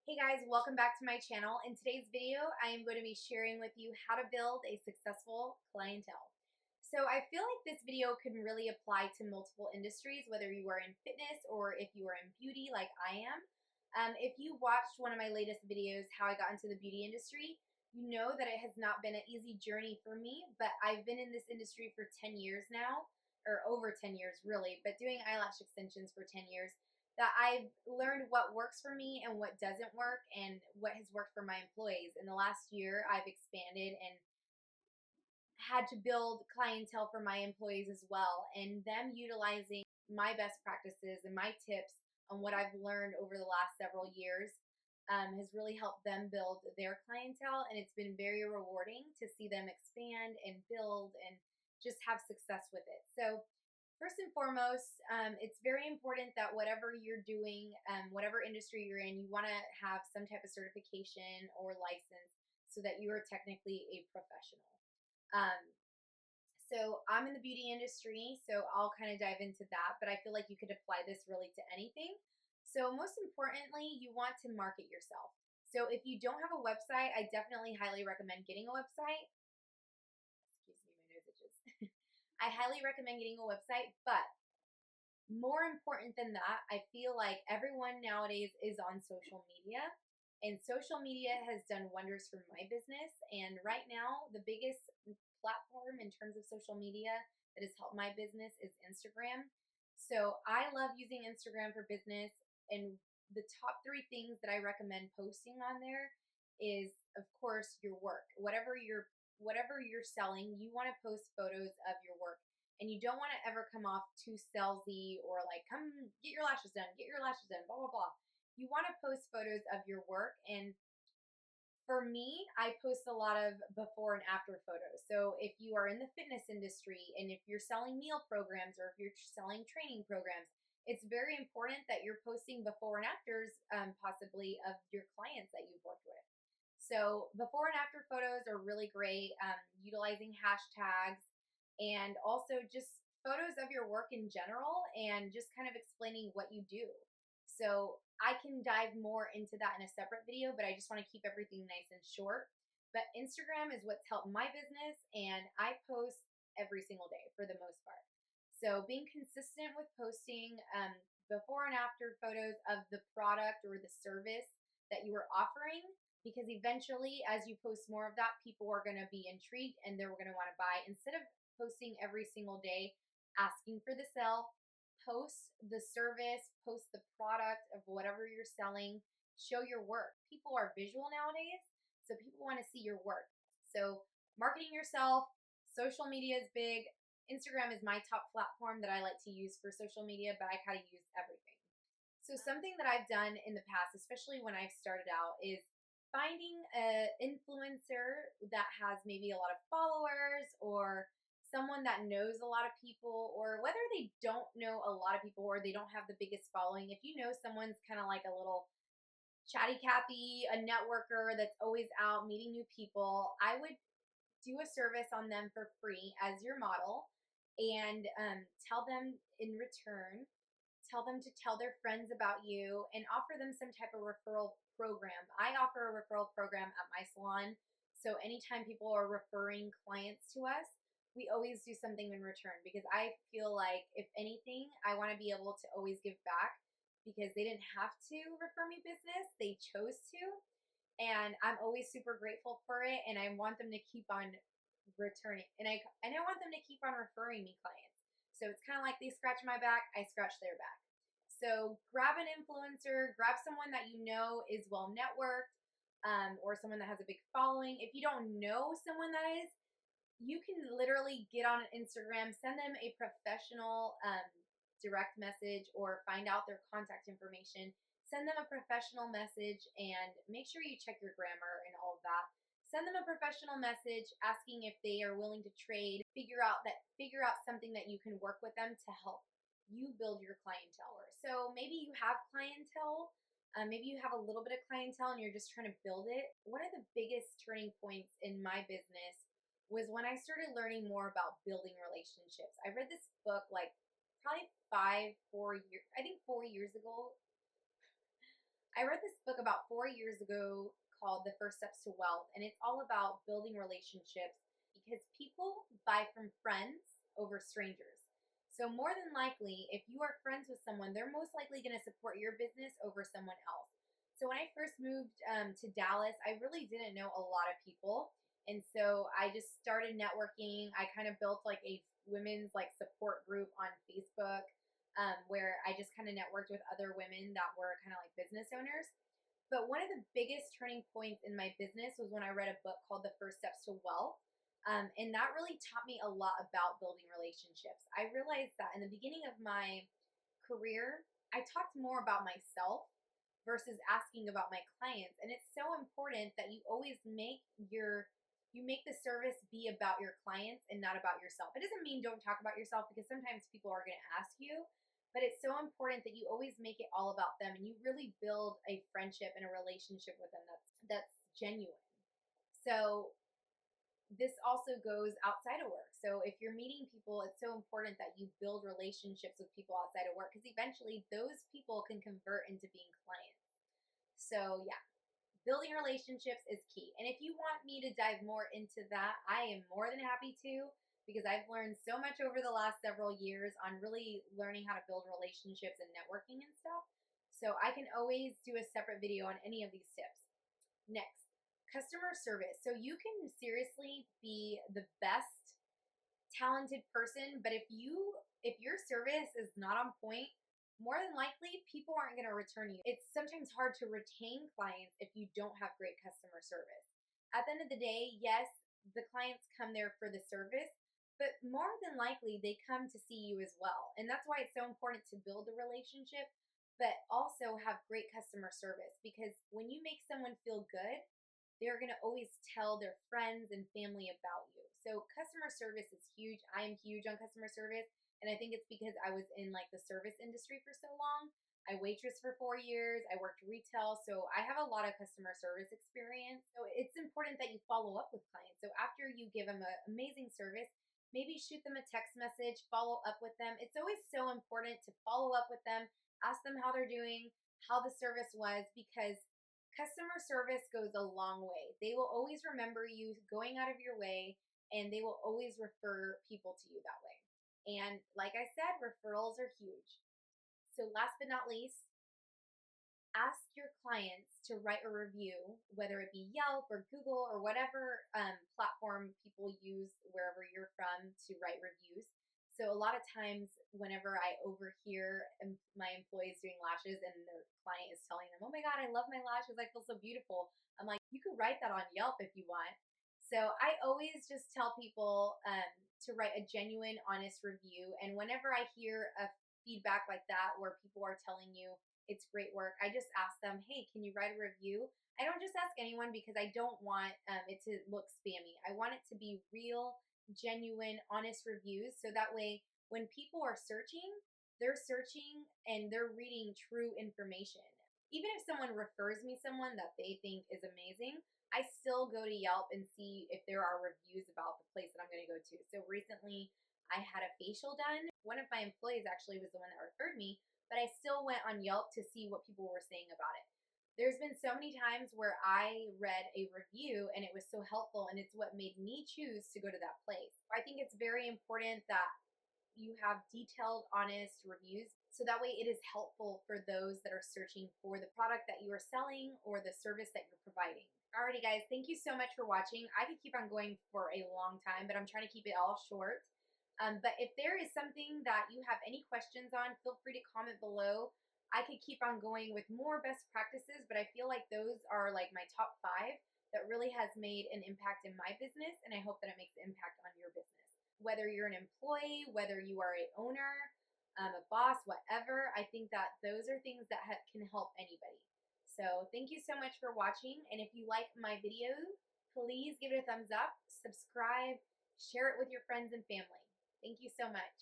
Hey guys, welcome back to my channel. In today's video, I am going to be sharing with you how to build a successful clientele. So I feel like this video can really apply to multiple industries, whether you are in fitness or if you are in beauty like I am. If you watched one of my latest videos, how I got into the beauty industry, you know that it has not been an easy journey for me, but I've been in this industry for 10 years now, or over 10 years really, but doing eyelash extensions for 10 years that I've learned what works for me and what doesn't work and what has worked for my employees. In the last year, I've expanded and had to build clientele for my employees as well, and them utilizing my best practices and my tips on what I've learned over the last several years has really helped them build their clientele, and it's been very rewarding to see them expand and build and just have success with it. So first and foremost, it's very important that whatever you're doing, whatever industry you're in, you want to have some type of certification or license so that you are technically a professional. Um, so I'm in the beauty industry, so I'll kind of dive into that, but I feel like you could apply this really to anything. So most importantly, you want to market yourself. So if you don't have a website, I definitely highly recommend getting a website. Excuse me, my nose itches. I highly recommend getting a website, but more important than that, I feel like everyone nowadays is on social media, and social media has done wonders for my business. And right now, the biggest platform in terms of social media that has helped my business is Instagram. So I love using Instagram for business, and the top three things that I recommend posting on there is, of course, your work. Whatever you're selling, you want to post photos of your work, and you don't want to ever come off too salesy or like, come get your lashes done, blah blah blah. You want to post photos of your work, and for me, I post a lot of before and after photos. So if you are in the fitness industry and if you're selling meal programs or if you're selling training programs, it's very important that you're posting before and afters, possibly, of your clients that you've worked with. So before and after photos are really great, utilizing hashtags and also just photos of your work in general and just kind of explaining what you do. So I can dive more into that in a separate video, but I just want to keep everything nice and short. But Instagram is what's helped my business, and I post every single day for the most part. So being consistent with posting before and after photos of the product or the service that you are offering, because eventually, as you post more of that, people are going to be intrigued and they're going to want to buy. Instead of posting every single day asking for the sale, post the service, post the product of whatever you're selling, show your work. People are visual nowadays, so people want to see your work. So, marketing yourself, social media is big. Instagram is my top platform that I like to use for social media, but I kind of use everything. So, something that I've done in the past, especially when I've started out, is finding an influencer that has maybe a lot of followers or someone that knows a lot of people, or whether they don't know a lot of people or they don't have the biggest following. If you know someone's kind of like a little chatty Cathy, a networker that's always out meeting new people, I would do a service on them for free as your model, and tell them in return, tell them to tell their friends about you and offer them some type of referral program. I offer a referral program at my salon. So anytime people are referring clients to us, we always do something in return, because I feel like, if anything, I want to be able to always give back, because they didn't have to refer me business, they chose to. And I'm always super grateful for it, and I want them to keep on returning, and I want them to keep on referring me clients. So it's kind of like they scratch my back, I scratch their back. So grab an influencer, grab someone that you know is well networked, or someone that has a big following. If you don't know someone that is, you can literally get on Instagram, send them a professional direct message, or find out their contact information. Send them a professional message, and make sure you check your grammar and all of that. Send them a professional message asking if they are willing to trade. Figure out something that you can work with them to help you build your clientele. So maybe you have clientele, maybe you have a little bit of clientele and you're just trying to build it. One of the biggest turning points in my business was when I started learning more about building relationships. I read this book like probably 4 years ago. I read this book about 4 years ago called The First Steps to Wealth, and it's all about building relationships because people buy from friends over strangers. So, more than likely, if you are friends with someone, they're most likely going to support your business over someone else. So, when I first moved to Dallas, I really didn't know a lot of people. And so I just started networking. I kind of built like a women's like support group on Facebook where I just kind of networked with other women that were kind of like business owners. But one of the biggest turning points in my business was when I read a book called The First Steps to Wealth. And that really taught me a lot about building relationships. I realized that in the beginning of my career, I talked more about myself versus asking about my clients. And it's so important that you always you make the service be about your clients and not about yourself. It doesn't mean don't talk about yourself because sometimes people are going to ask you, but it's so important that you always make it all about them and you really build a friendship and a relationship with them that's genuine. So this also goes outside of work. So if you're meeting people, it's so important that you build relationships with people outside of work because eventually those people can convert into being clients. So yeah, building relationships is key. And if you want me to dive more into that, I am more than happy to because I've learned so much over the last several years on really learning how to build relationships and networking and stuff. So I can always do a separate video on any of these tips. Next, customer service. So you can seriously be the best talented person, but if your service is not on point, more than likely people aren't going to return you. It's sometimes hard to retain clients if you don't have great customer service. At the end of the day, yes, the clients come there for the service, but more than likely they come to see you as well. And that's why it's so important to build a relationship, but also have great customer service because when you make someone feel good, they're going to always tell their friends and family about you. So customer service is huge. I am huge on customer service. And I think it's because I was in like the service industry for so long. I waitressed for 4 years. I worked retail. So I have a lot of customer service experience. So it's important that you follow up with clients. So after you give them an amazing service, maybe shoot them a text message, follow up with them. It's always so important to follow up with them, ask them how they're doing, how the service was, because customer service goes a long way. They will always remember you going out of your way and they will always refer people to you that way. And like I said, referrals are huge. So, last but not least, ask your clients to write a review, whether it be Yelp or Google or whatever platform people use wherever you're from to write reviews. So a lot of times, whenever I overhear my employees doing lashes and their client is telling them, "Oh my God, I love my lashes. I feel so beautiful," I'm like, "You could write that on Yelp if you want." So I always just tell people to write a genuine, honest review. And whenever I hear a feedback like that, where people are telling you it's great work, I just ask them, "Hey, can you write a review?" I don't just ask anyone because I don't want it to look spammy. I want it to be real, genuine, honest reviews. So that way, when people are they're searching and they're reading true information. Even if someone refers me someone that they think is amazing, I still go to Yelp and see if there are reviews about the place that I'm going to go to. So recently, I had a facial done. One of my employees actually was the one that referred me, but I still went on Yelp to see what people were saying about it. There's been so many times where I read a review and it was so helpful and it's what made me choose to go to that place. I think it's very important that you have detailed, honest reviews so that way it is helpful for those that are searching for the product that you are selling or the service that you're providing. Alrighty, guys, thank you so much for watching. I could keep on going for a long time, but I'm trying to keep it all short. But if there is something that you have any questions on, feel free to comment below. I could keep on going with more best practices, but I feel like those are like my top 5 that really has made an impact in my business, and I hope that it makes an impact on your business. Whether you're an employee, whether you are a owner, a boss, whatever, I think that those are things that can help anybody. So thank you so much for watching, and if you like my video, please give it a thumbs up, subscribe, share it with your friends and family. Thank you so much.